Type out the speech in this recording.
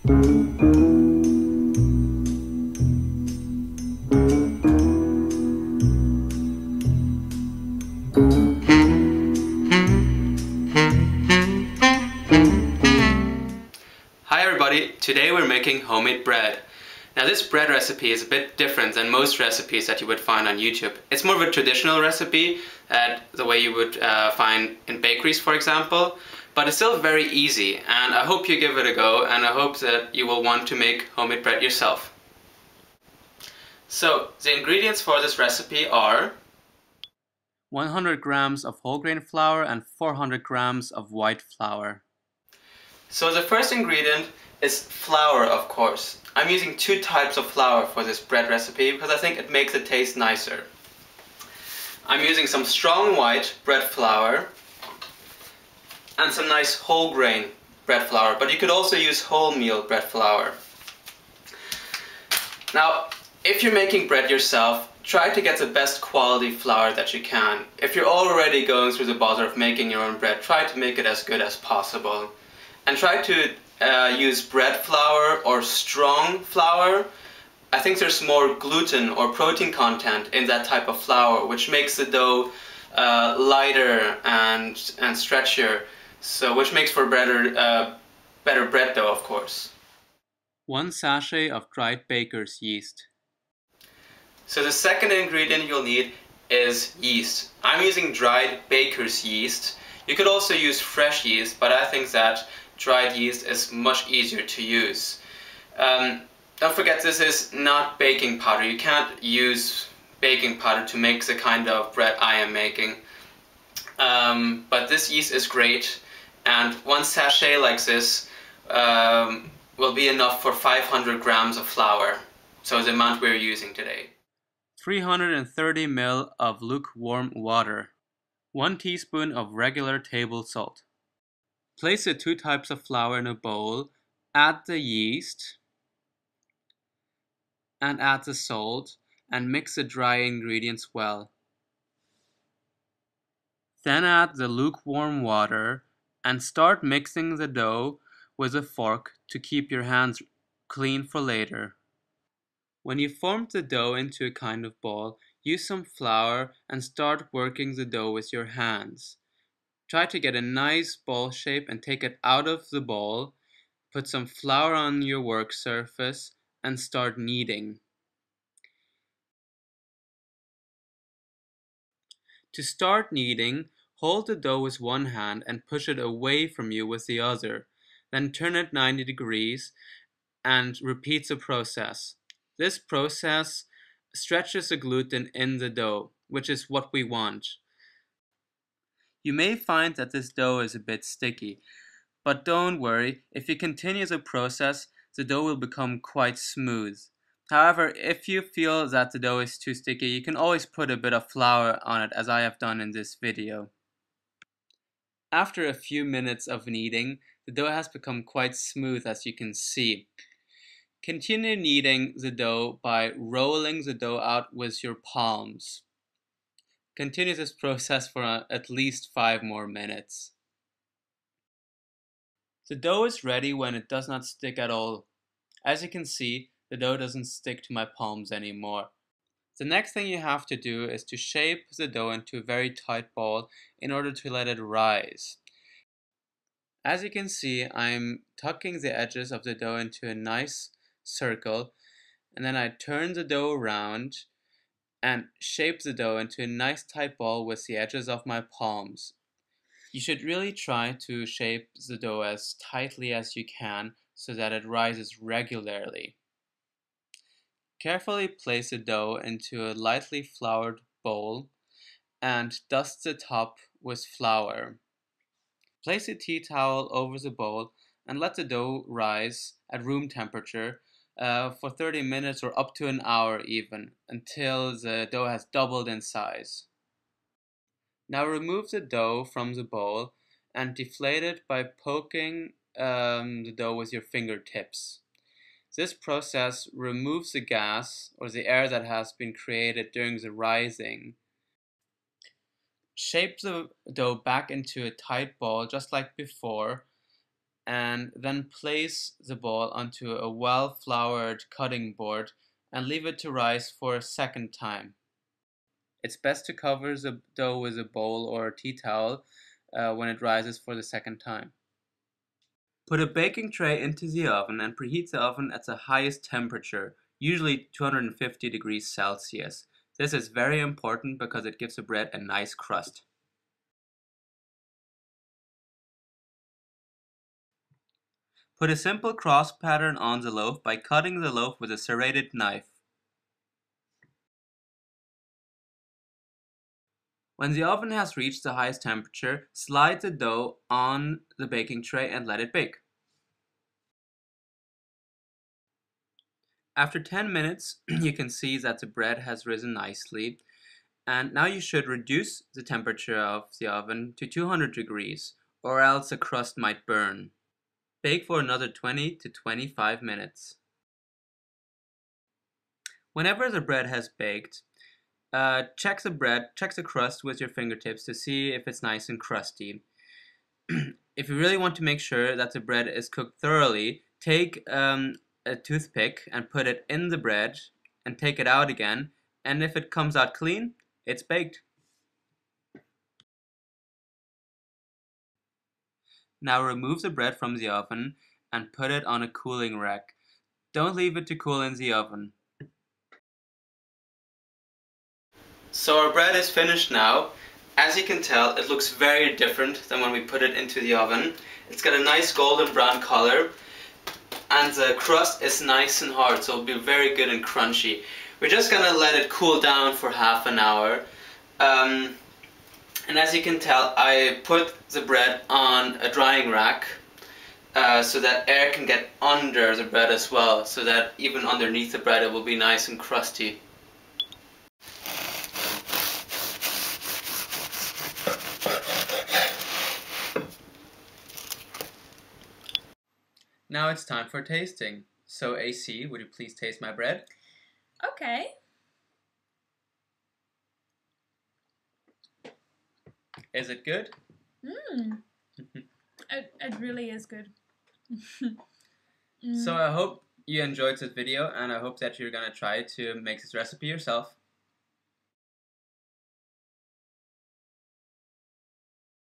Hi everybody, today we're making homemade bread. Now this bread recipe is a bit different than most recipes that you would find on YouTube. It's more of a traditional recipe, the way you would find in bakeries, for example, but it's still very easy, and I hope you give it a go, and I hope that you will want to make homemade bread yourself. So the ingredients for this recipe are 100 grams of whole grain flour and 400 grams of white flour. So the first ingredient is flour, of course. I'm using two types of flour for this bread recipe because I think it makes it taste nicer. I'm using some strong white bread flour and some nice whole grain bread flour, but you could also use wholemeal bread flour. Now, if you're making bread yourself, try to get the best quality flour that you can. If you're already going through the bother of making your own bread, try to make it as good as possible. And try to use bread flour or strong flour. I think there's more gluten or protein content in that type of flour, which makes the dough lighter and stretchier, so which makes for better bread dough, of course. 1 sachet of dried baker's yeast. So the second ingredient you'll need is yeast. I'm using dried baker's yeast. You could also use fresh yeast, but I think that dried yeast is much easier to use. Don't forget, this is not baking powder. You can't use baking powder to make the kind of bread I am making. But this yeast is great, and 1 sachet like this will be enough for 500 grams of flour, so the amount we're using today. 330 ml of lukewarm water. 1 teaspoon of regular table salt. Place the two types of flour in a bowl, add the yeast, and add the salt, and mix the dry ingredients well. Then add the lukewarm water, and start mixing the dough with a fork to keep your hands clean for later. When you formed the dough into a kind of ball, use some flour and start working the dough with your hands. Try to get a nice ball shape and take it out of the bowl. Put some flour on your work surface and start kneading. To start kneading, hold the dough with one hand and push it away from you with the other. Then turn it 90 degrees and repeat the process. This process stretches the gluten in the dough, which is what we want. You may find that this dough is a bit sticky, but don't worry, if you continue the process, the dough will become quite smooth. However, if you feel that the dough is too sticky, you can always put a bit of flour on it, as I have done in this video. After a few minutes of kneading, the dough has become quite smooth, as you can see. Continue kneading the dough by rolling the dough out with your palms. Continue this process for at least 5 more minutes. The dough is ready when it does not stick at all. As you can see, the dough doesn't stick to my palms anymore. The next thing you have to do is to shape the dough into a very tight ball in order to let it rise. As you can see, I'm tucking the edges of the dough into a nice circle, and then I turn the dough around and shape the dough into a nice tight ball with the edges of my palms. You should really try to shape the dough as tightly as you can so that it rises regularly. Carefully place the dough into a lightly floured bowl and dust the top with flour. Place a tea towel over the bowl and let the dough rise at room temperature for 30 minutes or up to an hour even, until the dough has doubled in size. Now remove the dough from the bowl and deflate it by poking the dough with your fingertips. This process removes the gas or the air that has been created during the rising. Shape the dough back into a tight ball just like before, and then place the ball onto a well-floured cutting board and leave it to rise for a second time. It's best to cover the dough with a bowl or a tea towel when it rises for the second time. Put a baking tray into the oven and preheat the oven at the highest temperature, usually 250 degrees Celsius. This is very important because it gives the bread a nice crust. Put a simple cross pattern on the loaf by cutting the loaf with a serrated knife. When the oven has reached the highest temperature, slide the dough on the baking tray and let it bake. After 10 minutes, you can see that the bread has risen nicely, and now you should reduce the temperature of the oven to 200 degrees, or else the crust might burn. Bake for another 20 to 25 minutes. Whenever the bread has baked, check the crust with your fingertips to see if it's nice and crusty. If you really want to make sure that the bread is cooked thoroughly, take a toothpick and put it in the bread and take it out again, and if it comes out clean, it's baked. Now remove the bread from the oven and put it on a cooling rack. Don't leave it to cool in the oven. So our bread is finished now. As you can tell, it looks very different than when we put it into the oven. It's got a nice golden brown color, and the crust is nice and hard, so it'll be very good and crunchy. We're just gonna let it cool down for half an hour. And as you can tell, I put the bread on a drying rack so that air can get under the bread as well, so that even underneath the bread it will be nice and crusty. Now it's time for tasting. So AC, would you please taste my bread? Okay. Is it good? It really is good. So I hope you enjoyed this video, and I hope that you're gonna try to make this recipe yourself.